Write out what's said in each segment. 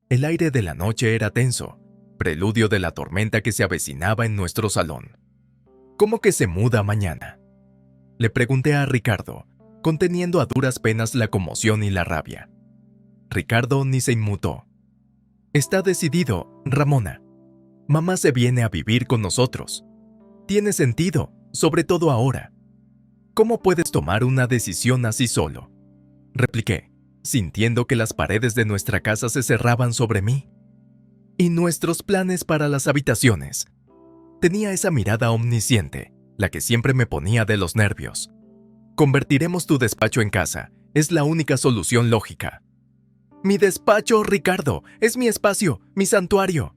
El aire de la noche era tenso, preludio de la tormenta que se avecinaba en nuestro salón. ¿Cómo que se muda mañana?, le pregunté a Ricardo, conteniendo a duras penas la conmoción y la rabia. Ricardo ni se inmutó. Está decidido, Ramona. Mamá se viene a vivir con nosotros. Tiene sentido, sobre todo ahora. ¿Cómo puedes tomar una decisión así solo?, repliqué, sintiendo que las paredes de nuestra casa se cerraban sobre mí. ¿Y nuestros planes para las habitaciones? Tenía esa mirada omnisciente, la que siempre me ponía de los nervios. Convertiremos tu despacho en casa, es la única solución lógica. Mi despacho, Ricardo, es mi espacio, mi santuario,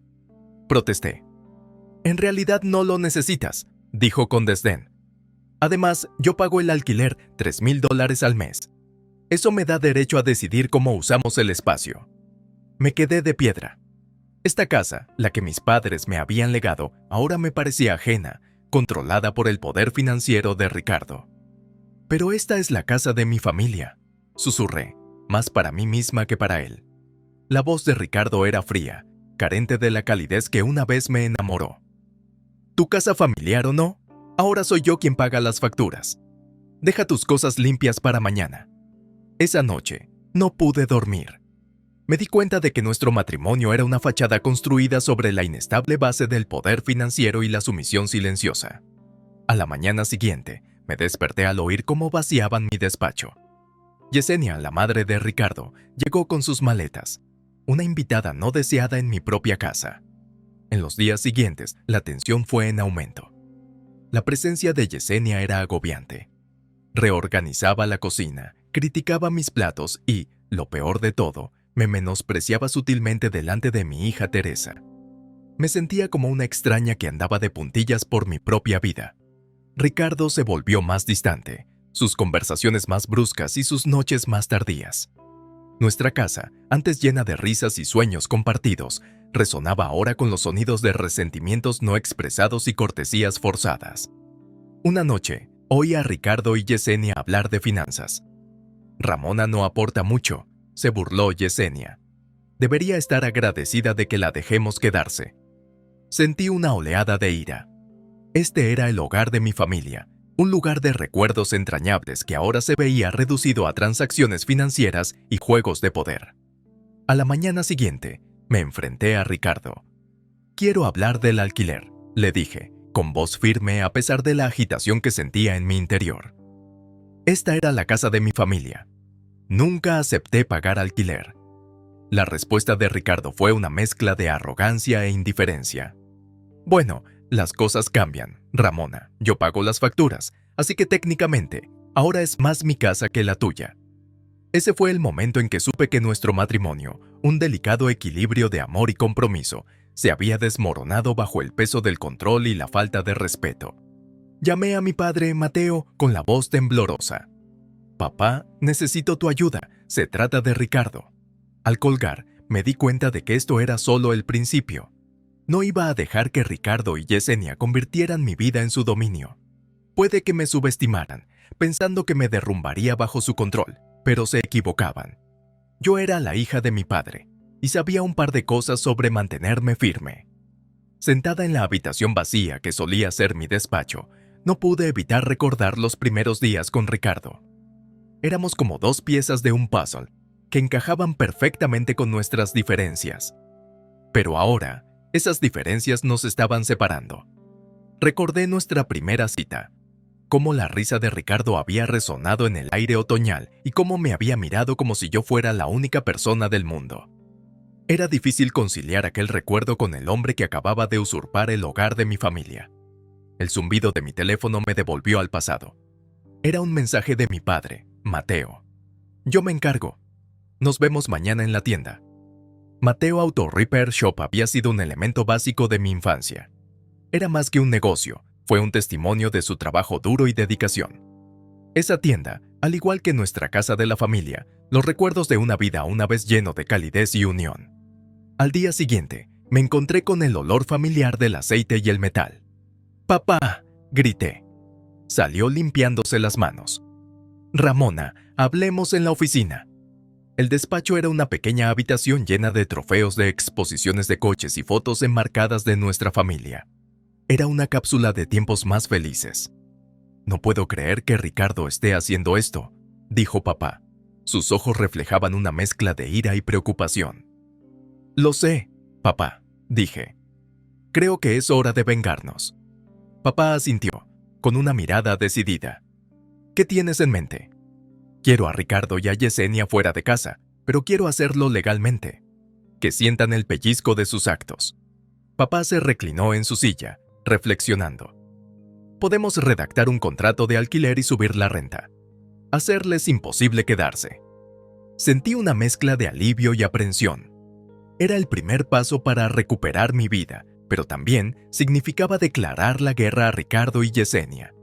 protesté. En realidad no lo necesitas, dijo con desdén. Además, yo pago el alquiler, $3,000 al mes. Eso me da derecho a decidir cómo usamos el espacio. Me quedé de piedra. Esta casa, la que mis padres me habían legado, ahora me parecía ajena, controlada por el poder financiero de Ricardo. Pero esta es la casa de mi familia, susurré, más para mí misma que para él. La voz de Ricardo era fría, carente de la calidez que una vez me enamoró. ¿Tu casa familiar o no? Ahora soy yo quien paga las facturas. Deja tus cosas limpias para mañana. Esa noche, no pude dormir. Me di cuenta de que nuestro matrimonio era una fachada construida sobre la inestable base del poder financiero y la sumisión silenciosa. A la mañana siguiente, me desperté al oír cómo vaciaban mi despacho. Yesenia, la madre de Ricardo, llegó con sus maletas, una invitada no deseada en mi propia casa. En los días siguientes, la tensión fue en aumento. La presencia de Yesenia era agobiante. Reorganizaba la cocina, criticaba mis platos y, lo peor de todo, me menospreciaba sutilmente delante de mi hija Teresa. Me sentía como una extraña que andaba de puntillas por mi propia vida. Ricardo se volvió más distante, sus conversaciones más bruscas y sus noches más tardías. Nuestra casa, antes llena de risas y sueños compartidos, resonaba ahora con los sonidos de resentimientos no expresados y cortesías forzadas. Una noche, oí a Ricardo y Yesenia hablar de finanzas. Ramona no aporta mucho, se burló Yesenia. Debería estar agradecida de que la dejemos quedarse. Sentí una oleada de ira. Este era el hogar de mi familia, un lugar de recuerdos entrañables que ahora se veía reducido a transacciones financieras y juegos de poder. A la mañana siguiente, me enfrenté a Ricardo. Quiero hablar del alquiler, le dije, con voz firme a pesar de la agitación que sentía en mi interior. Esta era la casa de mi familia. Nunca acepté pagar alquiler. La respuesta de Ricardo fue una mezcla de arrogancia e indiferencia. Bueno, las cosas cambian, Ramona. Yo pago las facturas, así que técnicamente, ahora es más mi casa que la tuya. Ese fue el momento en que supe que nuestro matrimonio, un delicado equilibrio de amor y compromiso, se había desmoronado bajo el peso del control y la falta de respeto. Llamé a mi padre, Mateo, con la voz temblorosa. Papá, necesito tu ayuda, se trata de Ricardo. Al colgar, me di cuenta de que esto era solo el principio. No iba a dejar que Ricardo y Yesenia convirtieran mi vida en su dominio. Puede que me subestimaran, pensando que me derrumbaría bajo su control, pero se equivocaban. Yo era la hija de mi padre, y sabía un par de cosas sobre mantenerme firme. Sentada en la habitación vacía que solía ser mi despacho, no pude evitar recordar los primeros días con Ricardo. Éramos como dos piezas de un puzzle, que encajaban perfectamente con nuestras diferencias. Pero ahora, esas diferencias nos estaban separando. Recordé nuestra primera cita, cómo la risa de Ricardo había resonado en el aire otoñal y cómo me había mirado como si yo fuera la única persona del mundo. Era difícil conciliar aquel recuerdo con el hombre que acababa de usurpar el hogar de mi familia. El zumbido de mi teléfono me devolvió al pasado. Era un mensaje de mi padre, Mateo. Yo me encargo. Nos vemos mañana en la tienda. Mateo Auto Repair Shop había sido un elemento básico de mi infancia. Era más que un negocio, fue un testimonio de su trabajo duro y dedicación. Esa tienda, al igual que nuestra casa de la familia, los recuerdos de una vida una vez lleno de calidez y unión. Al día siguiente, me encontré con el olor familiar del aceite y el metal. «¡Papá!», grité. Salió limpiándose las manos. «Ramona, hablemos en la oficina». El despacho era una pequeña habitación llena de trofeos de exposiciones de coches y fotos enmarcadas de nuestra familia. Era una cápsula de tiempos más felices. «No puedo creer que Ricardo esté haciendo esto», dijo papá. Sus ojos reflejaban una mezcla de ira y preocupación. «Lo sé, papá», dije. «Creo que es hora de vengarnos». Papá asintió, con una mirada decidida. «¿Qué tienes en mente?» «Quiero a Ricardo y a Yesenia fuera de casa, pero quiero hacerlo legalmente. Que sientan el pellizco de sus actos». Papá se reclinó en su silla, reflexionando. «Podemos redactar un contrato de alquiler y subir la renta. Hacerles imposible quedarse». Sentí una mezcla de alivio y aprensión. Era el primer paso para recuperar mi vida, pero también significaba declarar la guerra a Ricardo y Yesenia.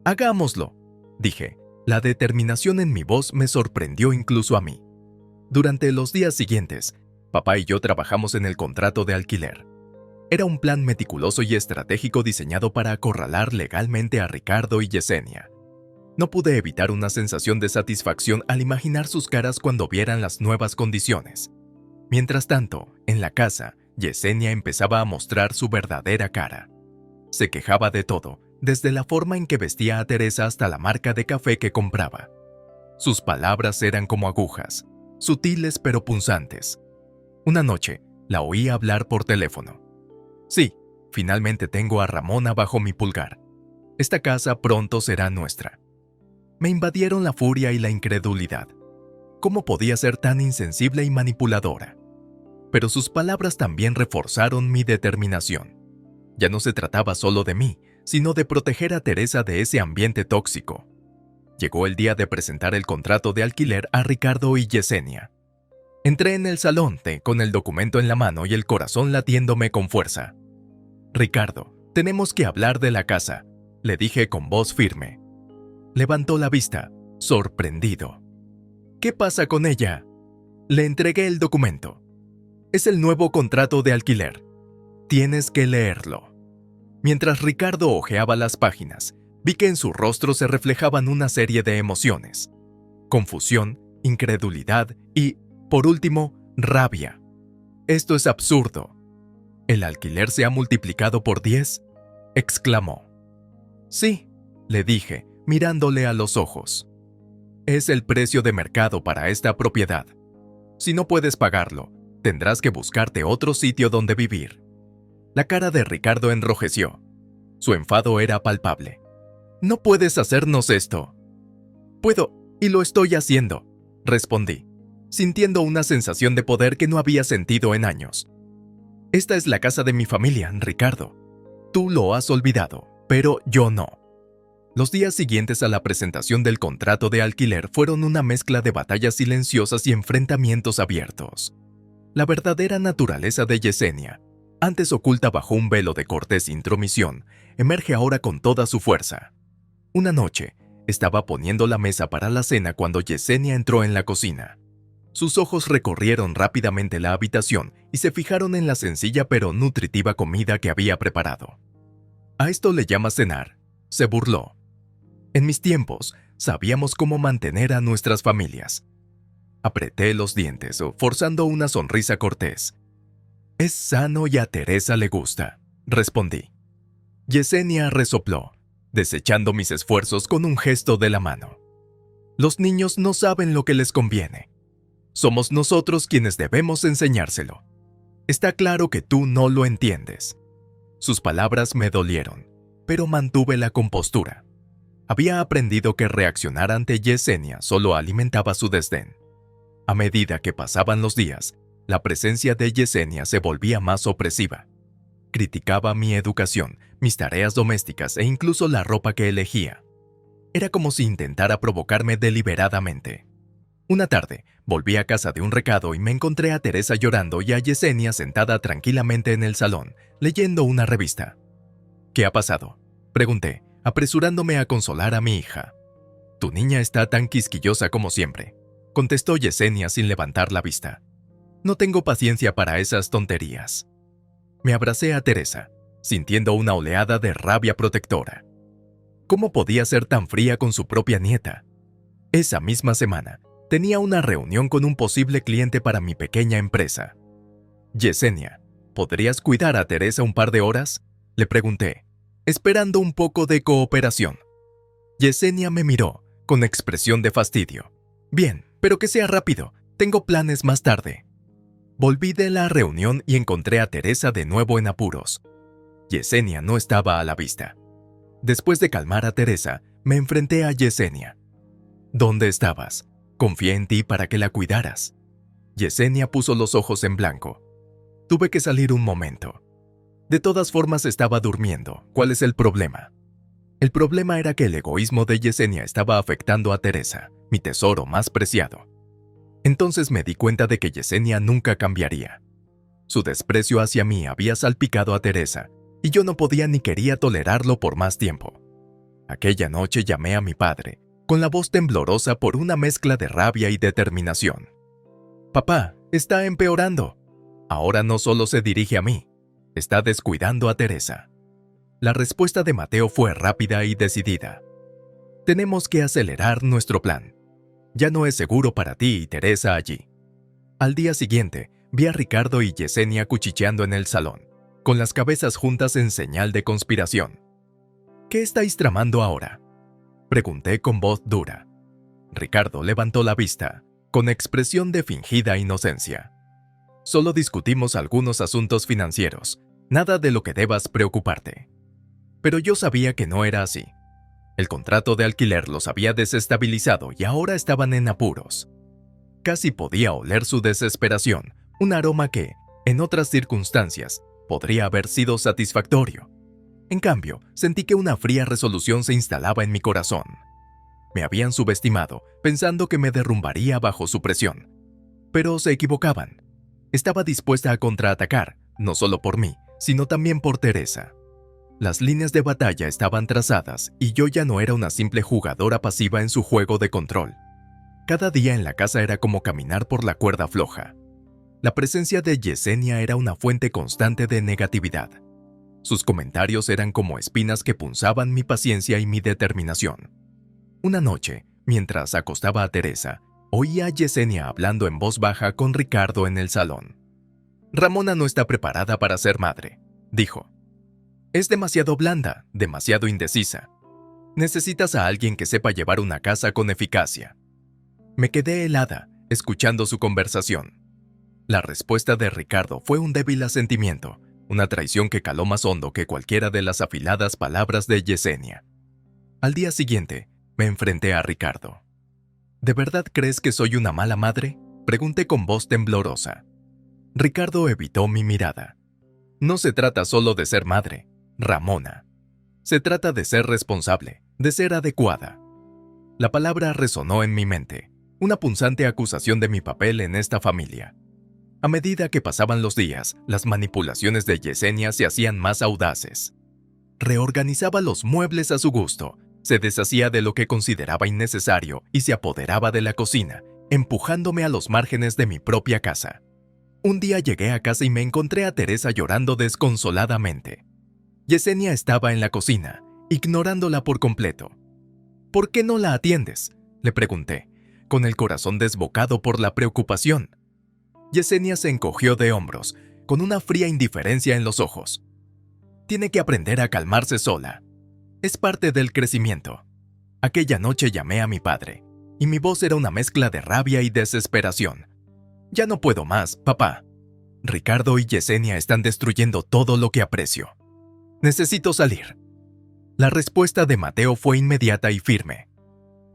«Hagámoslo», dije. La determinación en mi voz me sorprendió incluso a mí. Durante los días siguientes, papá y yo trabajamos en el contrato de alquiler. Era un plan meticuloso y estratégico diseñado para acorralar legalmente a Ricardo y Yesenia. No pude evitar una sensación de satisfacción al imaginar sus caras cuando vieran las nuevas condiciones. Mientras tanto, en la casa, Yesenia empezaba a mostrar su verdadera cara. Se quejaba de todo, desde la forma en que vestía a Teresa hasta la marca de café que compraba. Sus palabras eran como agujas, sutiles pero punzantes. Una noche, la oí hablar por teléfono. «Sí, finalmente tengo a Ramona bajo mi pulgar. Esta casa pronto será nuestra». Me invadieron la furia y la incredulidad. ¿Cómo podía ser tan insensible y manipuladora? Pero sus palabras también reforzaron mi determinación. Ya no se trataba solo de mí, sino de proteger a Teresa de ese ambiente tóxico. Llegó el día de presentar el contrato de alquiler a Ricardo y Yesenia. Entré en el salón con el documento en la mano y el corazón latiéndome con fuerza. «Ricardo, tenemos que hablar de la casa», le dije con voz firme. Levantó la vista, sorprendido. «¿Qué pasa con ella?» Le entregué el documento. «Es el nuevo contrato de alquiler. Tienes que leerlo». Mientras Ricardo hojeaba las páginas, vi que en su rostro se reflejaban una serie de emociones: confusión, incredulidad y, por último, rabia. «Esto es absurdo». «¿El alquiler se ha multiplicado por 10?» exclamó. «Sí», le dije, mirándole a los ojos. «Es el precio de mercado para esta propiedad. Si no puedes pagarlo, tendrás que buscarte otro sitio donde vivir». La cara de Ricardo enrojeció. Su enfado era palpable. «No puedes hacernos esto». «Puedo, y lo estoy haciendo», respondí, sintiendo una sensación de poder que no había sentido en años. «Esta es la casa de mi familia, Ricardo. Tú lo has olvidado, pero yo no». Los días siguientes a la presentación del contrato de alquiler fueron una mezcla de batallas silenciosas y enfrentamientos abiertos. La verdadera naturaleza de Yesenia, antes oculta bajo un velo de cortés intromisión, emerge ahora con toda su fuerza. Una noche, estaba poniendo la mesa para la cena cuando Yesenia entró en la cocina. Sus ojos recorrieron rápidamente la habitación y se fijaron en la sencilla pero nutritiva comida que había preparado. «¿A esto le llamas cenar?», se burló. «En mis tiempos, sabíamos cómo mantener a nuestras familias». Apreté los dientes, forzando una sonrisa cortés. «Es sano y a Teresa le gusta», respondí. Yesenia resopló, desechando mis esfuerzos con un gesto de la mano. «Los niños no saben lo que les conviene. Somos nosotros quienes debemos enseñárselo. Está claro que tú no lo entiendes». Sus palabras me dolieron, pero mantuve la compostura. Había aprendido que reaccionar ante Yesenia solo alimentaba su desdén. A medida que pasaban los días, la presencia de Yesenia se volvía más opresiva. Criticaba mi educación, mis tareas domésticas e incluso la ropa que elegía. Era como si intentara provocarme deliberadamente. Una tarde, volví a casa de un recado y me encontré a Teresa llorando y a Yesenia sentada tranquilamente en el salón, leyendo una revista. «¿Qué ha pasado?», pregunté, apresurándome a consolar a mi hija. «Tu niña está tan quisquillosa como siempre», contestó Yesenia sin levantar la vista. «No tengo paciencia para esas tonterías». Me abracé a Teresa, sintiendo una oleada de rabia protectora. ¿Cómo podía ser tan fría con su propia nieta? Esa misma semana, Tenía una reunión con un posible cliente para mi pequeña empresa. Yesenia, ¿podrías cuidar a Teresa un par de horas?, le pregunté, esperando un poco de cooperación. Yesenia me miró, con expresión de fastidio. Bien, pero que sea rápido, tengo planes más tarde. Volví de la reunión y encontré a Teresa de nuevo en apuros. Yesenia no estaba a la vista. Después de calmar a Teresa, me enfrenté a Yesenia. ¿Dónde estabas? Confié en ti para que la cuidaras. Yesenia puso los ojos en blanco. Tuve que salir un momento. De todas formas estaba durmiendo. ¿Cuál es el problema? El problema era que el egoísmo de Yesenia estaba afectando a Teresa, mi tesoro más preciado. Entonces me di cuenta de que Yesenia nunca cambiaría. Su desprecio hacia mí había salpicado a Teresa, y yo no podía ni quería tolerarlo por más tiempo. Aquella noche llamé a mi padre, con la voz temblorosa por una mezcla de rabia y determinación. «Papá, está empeorando. Ahora no solo se dirige a mí, está descuidando a Teresa». La respuesta de Mateo fue rápida y decidida. «Tenemos que acelerar nuestro plan. Ya no es seguro para ti y Teresa allí». Al día siguiente, vi a Ricardo y Yesenia cuchicheando en el salón, con las cabezas juntas en señal de conspiración. «¿Qué estáis tramando ahora?», pregunté con voz dura. Ricardo levantó la vista, con expresión de fingida inocencia. «Solo discutimos algunos asuntos financieros, nada de lo que debas preocuparte». Pero yo sabía que no era así. El contrato de alquiler los había desestabilizado y ahora estaban en apuros. Casi podía oler su desesperación, un aroma que, en otras circunstancias, podría haber sido satisfactorio. En cambio, sentí que una fría resolución se instalaba en mi corazón. Me habían subestimado, pensando que me derrumbaría bajo su presión. Pero se equivocaban. Estaba dispuesta a contraatacar, no solo por mí, sino también por Teresa. Las líneas de batalla estaban trazadas y yo ya no era una simple jugadora pasiva en su juego de control. Cada día en la casa era como caminar por la cuerda floja. La presencia de Yesenia era una fuente constante de negatividad. Sus comentarios eran como espinas que punzaban mi paciencia y mi determinación. Una noche, mientras acostaba a Teresa, oí a Yesenia hablando en voz baja con Ricardo en el salón. «Ramona no está preparada para ser madre», dijo. «Es demasiado blanda, demasiado indecisa. Necesitas a alguien que sepa llevar una casa con eficacia». Me quedé helada, escuchando su conversación. La respuesta de Ricardo fue un débil asentimiento, una traición que caló más hondo que cualquiera de las afiladas palabras de Yesenia. Al día siguiente, me enfrenté a Ricardo. «¿De verdad crees que soy una mala madre?», pregunté con voz temblorosa. Ricardo evitó mi mirada. «No se trata solo de ser madre, Ramona. Se trata de ser responsable, de ser adecuada». La palabra resonó en mi mente, una punzante acusación de mi papel en esta familia. A medida que pasaban los días, las manipulaciones de Yesenia se hacían más audaces. Reorganizaba los muebles a su gusto, se deshacía de lo que consideraba innecesario y se apoderaba de la cocina, empujándome a los márgenes de mi propia casa. Un día llegué a casa y me encontré a Teresa llorando desconsoladamente. Yesenia estaba en la cocina, ignorándola por completo. «¿Por qué no la atiendes?», le pregunté, con el corazón desbocado por la preocupación. Yesenia se encogió de hombros, con una fría indiferencia en los ojos. «Tiene que aprender a calmarse sola. Es parte del crecimiento». Aquella noche llamé a mi padre, y mi voz era una mezcla de rabia y desesperación. «Ya no puedo más, papá. Ricardo y Yesenia están destruyendo todo lo que aprecio. Necesito salir». La respuesta de Mateo fue inmediata y firme.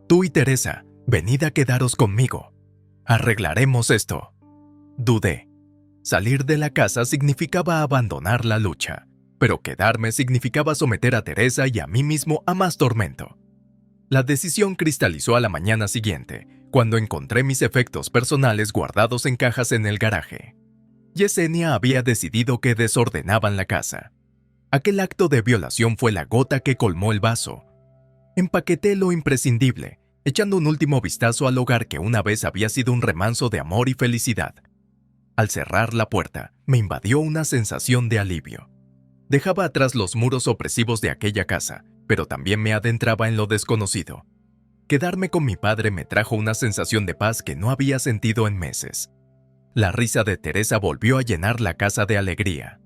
«Tú y Teresa, venid a quedaros conmigo. Arreglaremos esto». Dudé. Salir de la casa significaba abandonar la lucha, pero quedarme significaba someter a Teresa y a mí mismo a más tormento. La decisión cristalizó a la mañana siguiente, cuando encontré mis efectos personales guardados en cajas en el garaje. Yesenia había decidido que desordenaban la casa. Aquel acto de violación fue la gota que colmó el vaso. Empaqueté lo imprescindible, echando un último vistazo al hogar que una vez había sido un remanso de amor y felicidad. Al cerrar la puerta, me invadió una sensación de alivio. Dejaba atrás los muros opresivos de aquella casa, pero también me adentraba en lo desconocido. Quedarme con mi padre me trajo una sensación de paz que no había sentido en meses. La risa de Teresa volvió a llenar la casa de alegría.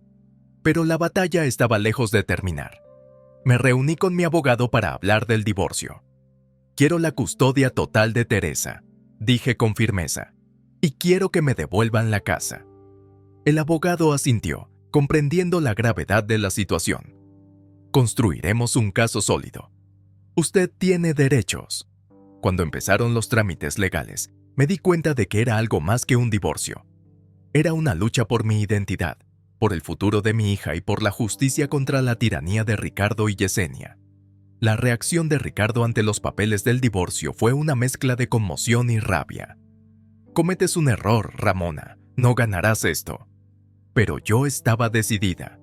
Pero la batalla estaba lejos de terminar. Me reuní con mi abogado para hablar del divorcio. Quiero la custodia total de Teresa, dije con firmeza, y quiero que me devuelvan la casa. El abogado asintió, comprendiendo la gravedad de la situación. Construiremos un caso sólido. Usted tiene derechos. Cuando empezaron los trámites legales, me di cuenta de que era algo más que un divorcio. Era una lucha por mi identidad, por el futuro de mi hija y por la justicia contra la tiranía de Ricardo y Yesenia. La reacción de Ricardo ante los papeles del divorcio fue una mezcla de conmoción y rabia. Cometes un error, Ramona, no ganarás esto. Pero yo estaba decidida.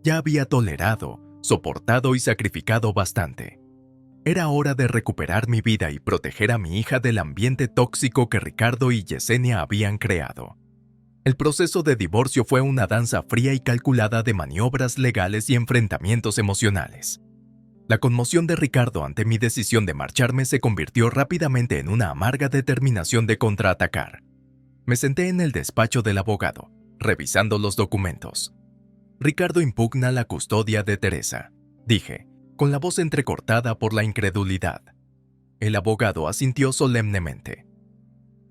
Ya había tolerado, soportado y sacrificado bastante. Era hora de recuperar mi vida y proteger a mi hija del ambiente tóxico que Ricardo y Yesenia habían creado. El proceso de divorcio fue una danza fría y calculada de maniobras legales y enfrentamientos emocionales. La conmoción de Ricardo ante mi decisión de marcharme se convirtió rápidamente en una amarga determinación de contraatacar. Me senté en el despacho del abogado, revisando los documentos. Ricardo impugna la custodia de Teresa, dije, con la voz entrecortada por la incredulidad. El abogado asintió solemnemente.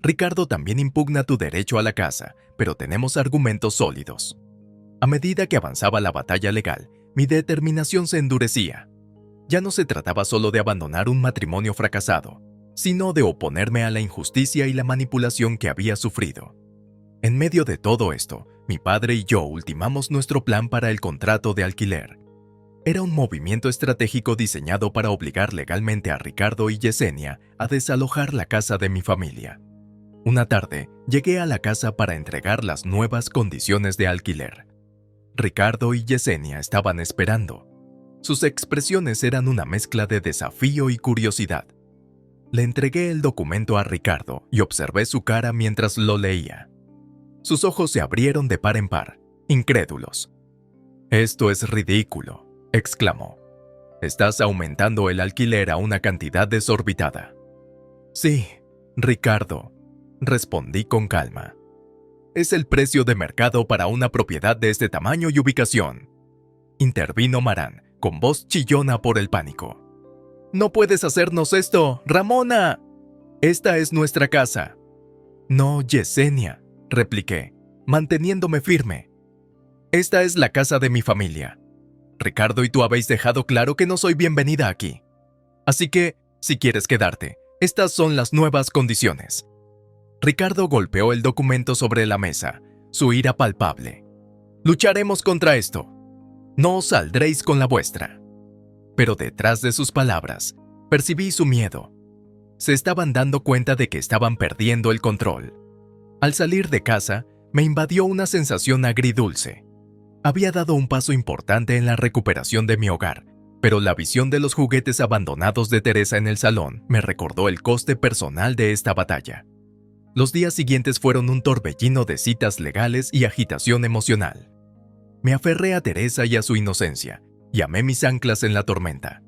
Ricardo también impugna tu derecho a la casa, pero tenemos argumentos sólidos. A medida que avanzaba la batalla legal, mi determinación se endurecía. Ya no se trataba solo de abandonar un matrimonio fracasado, sino de oponerme a la injusticia y la manipulación que había sufrido. En medio de todo esto, mi padre y yo ultimamos nuestro plan para el contrato de alquiler. Era un movimiento estratégico diseñado para obligar legalmente a Ricardo y Yesenia a desalojar la casa de mi familia. Una tarde, llegué a la casa para entregar las nuevas condiciones de alquiler. Ricardo y Yesenia estaban esperando. Sus expresiones eran una mezcla de desafío y curiosidad. Le entregué el documento a Ricardo y observé su cara mientras lo leía. Sus ojos se abrieron de par en par, incrédulos. «Esto es ridículo», exclamó. «Estás aumentando el alquiler a una cantidad desorbitada». «Sí, Ricardo», respondí con calma. «Es el precio de mercado para una propiedad de este tamaño y ubicación», intervino Marán, con voz chillona por el pánico. «No puedes hacernos esto, Ramona. Esta es nuestra casa». «No, Yesenia», repliqué, manteniéndome firme. «Esta es la casa de mi familia. Ricardo y tú habéis dejado claro que no soy bienvenida aquí. Así que, si quieres quedarte, estas son las nuevas condiciones». Ricardo golpeó el documento sobre la mesa, su ira palpable. «Lucharemos contra esto. No os saldréis con la vuestra». Pero detrás de sus palabras, percibí su miedo. Se estaban dando cuenta de que estaban perdiendo el control. Al salir de casa, me invadió una sensación agridulce. Había dado un paso importante en la recuperación de mi hogar, pero la visión de los juguetes abandonados de Teresa en el salón me recordó el coste personal de esta batalla. Los días siguientes fueron un torbellino de citas legales y agitación emocional. Me aferré a Teresa y a su inocencia, y amé mis anclas en la tormenta.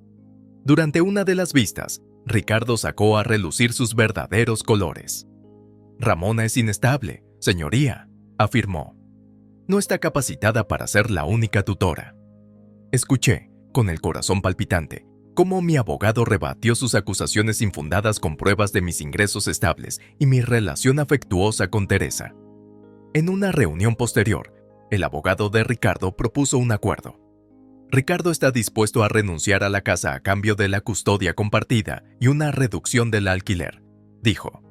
Durante una de las vistas, Ricardo sacó a relucir sus verdaderos colores. «Ramona es inestable, señoría», afirmó. «No está capacitada para ser la única tutora». Escuché, con el corazón palpitante, cómo mi abogado rebatió sus acusaciones infundadas con pruebas de mis ingresos estables y mi relación afectuosa con Teresa. En una reunión posterior, el abogado de Ricardo propuso un acuerdo. Ricardo está dispuesto a renunciar a la casa a cambio de la custodia compartida y una reducción del alquiler, dijo.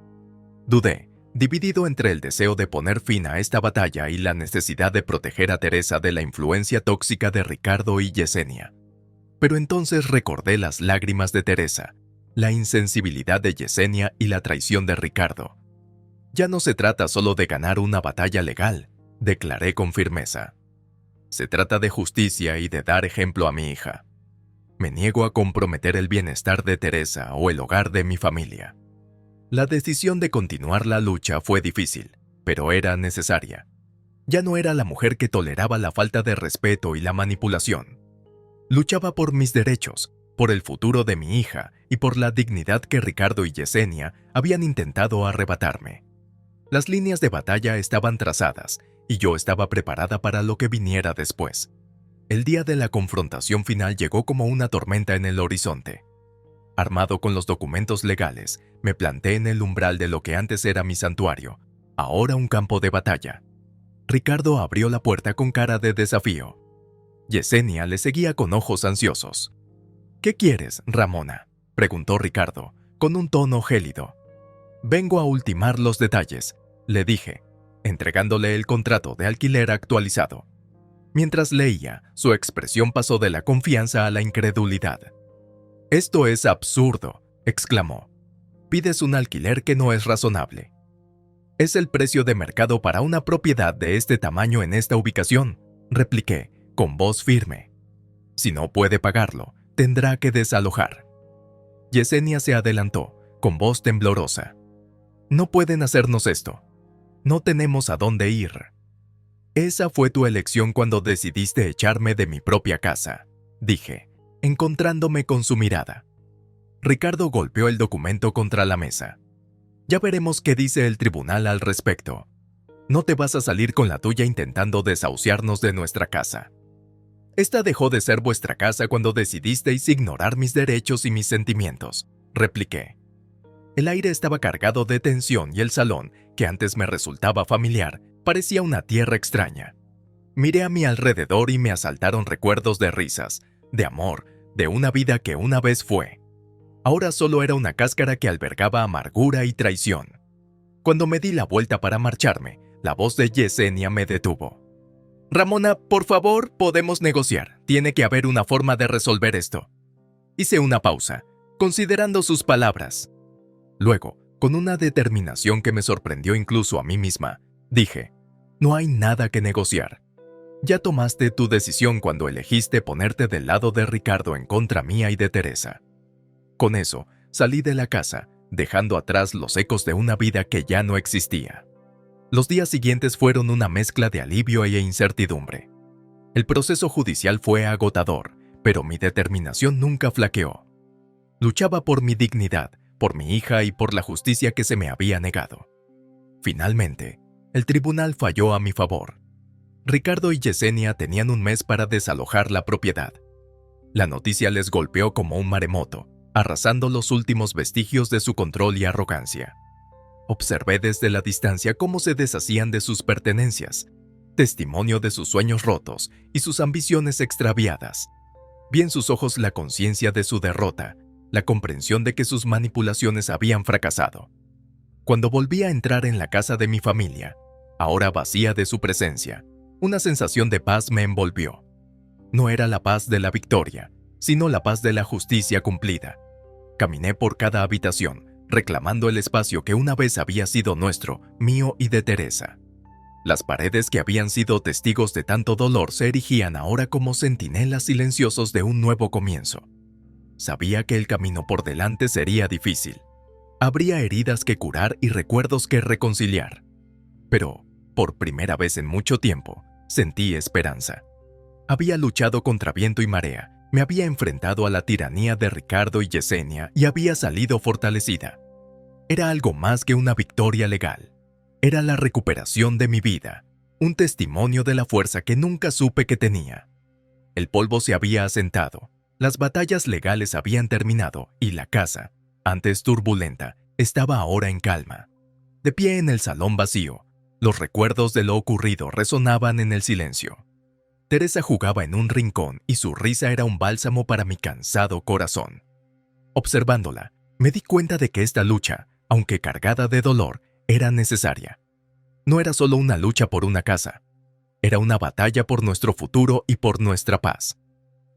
Dudé, dividido entre el deseo de poner fin a esta batalla y la necesidad de proteger a Teresa de la influencia tóxica de Ricardo y Yesenia. Pero entonces recordé las lágrimas de Teresa, la insensibilidad de Yesenia y la traición de Ricardo. Ya no se trata solo de ganar una batalla legal, declaré con firmeza. Se trata de justicia y de dar ejemplo a mi hija. Me niego a comprometer el bienestar de Teresa o el hogar de mi familia. La decisión de continuar la lucha fue difícil, pero era necesaria. Ya no era la mujer que toleraba la falta de respeto y la manipulación. Luchaba por mis derechos, por el futuro de mi hija y por la dignidad que Ricardo y Yesenia habían intentado arrebatarme. Las líneas de batalla estaban trazadas y yo estaba preparada para lo que viniera después. El día de la confrontación final llegó como una tormenta en el horizonte. Armado con los documentos legales, me planté en el umbral de lo que antes era mi santuario, ahora un campo de batalla. Ricardo abrió la puerta con cara de desafío. Yesenia le seguía con ojos ansiosos. «¿Qué quieres, Ramona?», preguntó Ricardo, con un tono gélido. «Vengo a ultimar los detalles», le dije, entregándole el contrato de alquiler actualizado. Mientras leía, su expresión pasó de la confianza a la incredulidad. «Esto es absurdo», exclamó. «Pides un alquiler que no es razonable». «Es el precio de mercado para una propiedad de este tamaño en esta ubicación», repliqué, con voz firme. «Si no puede pagarlo, tendrá que desalojar». Yesenia se adelantó, con voz temblorosa. «No pueden hacernos esto. No tenemos a dónde ir». «Esa fue tu elección cuando decidiste echarme de mi propia casa», dije, encontrándome con su mirada. Ricardo golpeó el documento contra la mesa. «Ya veremos qué dice el tribunal al respecto. No te vas a salir con la tuya intentando desahuciarnos de nuestra casa. Esta dejó de ser vuestra casa cuando decidisteis ignorar mis derechos y mis sentimientos», repliqué. El aire estaba cargado de tensión y el salón, que antes me resultaba familiar, parecía una tierra extraña. Miré a mi alrededor y me asaltaron recuerdos de risas, de amor, de una vida que una vez fue. Ahora solo era una cáscara que albergaba amargura y traición. Cuando me di la vuelta para marcharme, la voz de Yesenia me detuvo. «Ramona, por favor, podemos negociar. Tiene que haber una forma de resolver esto». Hice una pausa, considerando sus palabras. Luego, con una determinación que me sorprendió incluso a mí misma, dije, «No hay nada que negociar. Ya tomaste tu decisión cuando elegiste ponerte del lado de Ricardo en contra mía y de Teresa». Con eso, salí de la casa, dejando atrás los ecos de una vida que ya no existía. Los días siguientes fueron una mezcla de alivio e incertidumbre. El proceso judicial fue agotador, pero mi determinación nunca flaqueó. Luchaba por mi dignidad, por mi hija y por la justicia que se me había negado. Finalmente, el tribunal falló a mi favor. Ricardo y Yesenia tenían un mes para desalojar la propiedad. La noticia les golpeó como un maremoto, arrasando los últimos vestigios de su control y arrogancia. Observé desde la distancia cómo se deshacían de sus pertenencias, testimonio de sus sueños rotos y sus ambiciones extraviadas. Vi en sus ojos la conciencia de su derrota, la comprensión de que sus manipulaciones habían fracasado. Cuando volví a entrar en la casa de mi familia, ahora vacía de su presencia, una sensación de paz me envolvió. No era la paz de la victoria, sino la paz de la justicia cumplida. Caminé por cada habitación, reclamando el espacio que una vez había sido nuestro, mío y de Teresa. Las paredes que habían sido testigos de tanto dolor se erigían ahora como centinelas silenciosos de un nuevo comienzo. Sabía que el camino por delante sería difícil. Habría heridas que curar y recuerdos que reconciliar. Pero, por primera vez en mucho tiempo, sentí esperanza. Había luchado contra viento y marea, me había enfrentado a la tiranía de Ricardo y Yesenia y había salido fortalecida. Era algo más que una victoria legal. Era la recuperación de mi vida, un testimonio de la fuerza que nunca supe que tenía. El polvo se había asentado, las batallas legales habían terminado y la casa, antes turbulenta, estaba ahora en calma. De pie en el salón vacío, los recuerdos de lo ocurrido resonaban en el silencio. Teresa jugaba en un rincón y su risa era un bálsamo para mi cansado corazón. Observándola, me di cuenta de que esta lucha, aunque cargada de dolor, era necesaria. No era solo una lucha por una casa, era una batalla por nuestro futuro y por nuestra paz.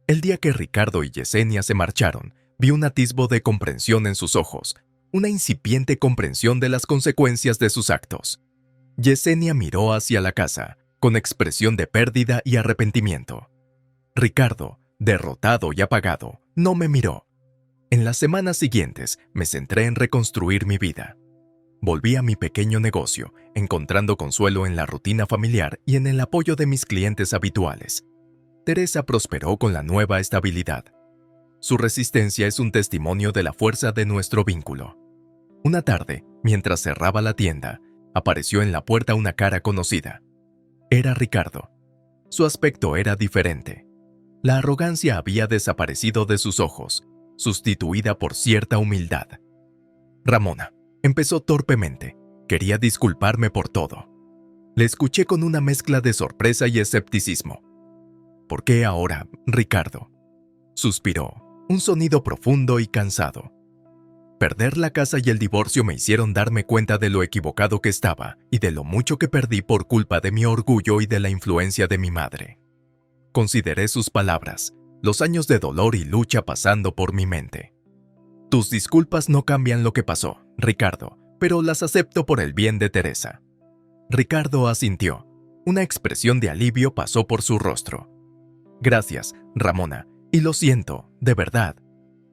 El día que Ricardo y Yesenia se marcharon, vi un atisbo de comprensión en sus ojos, una incipiente comprensión de las consecuencias de sus actos. Yesenia miró hacia la casa, con expresión de pérdida y arrepentimiento. Ricardo, derrotado y apagado, no me miró. En las semanas siguientes me centré en reconstruir mi vida. Volví a mi pequeño negocio, encontrando consuelo en la rutina familiar y en el apoyo de mis clientes habituales. Teresa prosperó con la nueva estabilidad. Su resistencia es un testimonio de la fuerza de nuestro vínculo. Una tarde, mientras cerraba la tienda, apareció en la puerta una cara conocida. Era Ricardo. Su aspecto era diferente. La arrogancia había desaparecido de sus ojos, sustituida por cierta humildad. Ramona, empezó torpemente. Quería disculparme por todo. Le escuché con una mezcla de sorpresa y escepticismo. ¿Por qué ahora, Ricardo? Suspiró, un sonido profundo y cansado. Perder la casa y el divorcio me hicieron darme cuenta de lo equivocado que estaba y de lo mucho que perdí por culpa de mi orgullo y de la influencia de mi madre. Consideré sus palabras, los años de dolor y lucha pasando por mi mente. Tus disculpas no cambian lo que pasó, Ricardo, pero las acepto por el bien de Teresa. Ricardo asintió. Una expresión de alivio pasó por su rostro. Gracias, Ramona, y lo siento, de verdad.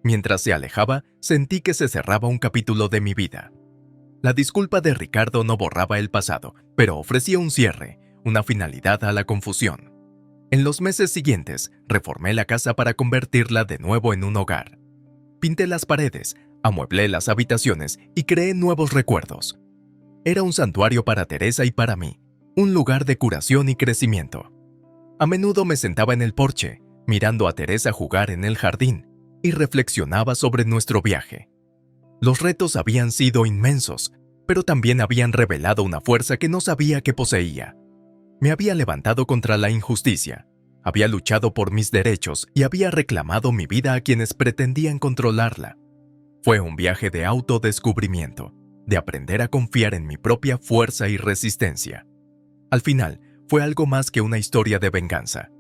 Mientras se alejaba, sentí que se cerraba un capítulo de mi vida. La disculpa de Ricardo no borraba el pasado, pero ofrecía un cierre, una finalidad a la confusión. En los meses siguientes, reformé la casa para convertirla de nuevo en un hogar. Pinté las paredes, amueblé las habitaciones y creé nuevos recuerdos. Era un santuario para Teresa y para mí, un lugar de curación y crecimiento. A menudo me sentaba en el porche, mirando a Teresa jugar en el jardín, y reflexionaba sobre nuestro viaje. Los retos habían sido inmensos, pero también habían revelado una fuerza que no sabía que poseía. Me había levantado contra la injusticia, había luchado por mis derechos y había reclamado mi vida a quienes pretendían controlarla. Fue un viaje de autodescubrimiento, de aprender a confiar en mi propia fuerza y resistencia. Al final, fue algo más que una historia de venganza.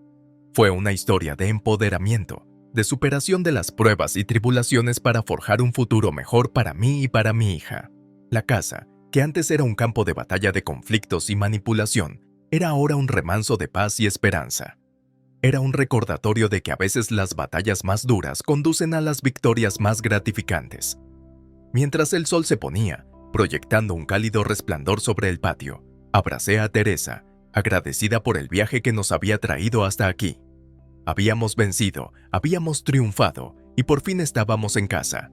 Fue una historia de empoderamiento, de superación de las pruebas y tribulaciones para forjar un futuro mejor para mí y para mi hija. La casa, que antes era un campo de batalla de conflictos y manipulación, era ahora un remanso de paz y esperanza. Era un recordatorio de que a veces las batallas más duras conducen a las victorias más gratificantes. Mientras el sol se ponía, proyectando un cálido resplandor sobre el patio, abracé a Teresa, agradecida por el viaje que nos había traído hasta aquí. Habíamos vencido, habíamos triunfado y por fin estábamos en casa.